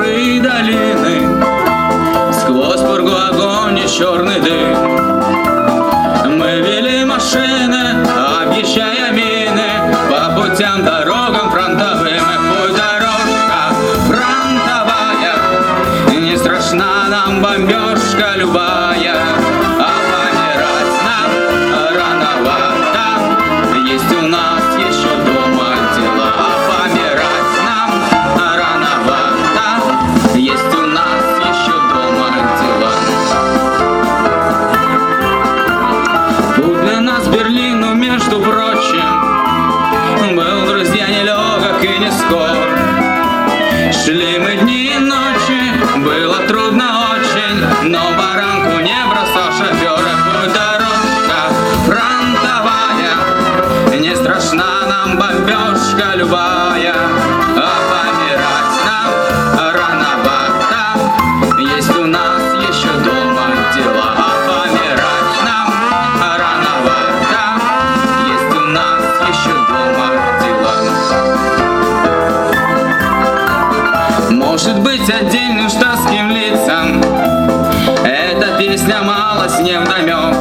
горы и долины, сквозь пургу огонь и черный дым. Мы вели машины, объезжая мины, по путям, дорогам фронтовым. И путь дорожка фронтовая, не страшна нам бомбежка любая, а помирать нам рановато, есть у нас еще дома дела. А помирать нам рановато, есть у нас еще дома дела. Путь для нас Берлину, между прочим, был, друзья, нелегок и не скор. Шли мы дни и ночи, было трудно очень, но баранку не бросал шофер. И путь дорожка фронтовая, не страшна нам бомбежка любая, а помирать нам рановато, есть у нас еще дома дела. А помирать нам рановато, есть у нас еще дома дела. Может быть, отдельным штатским лицам эта песня мало с невдомек,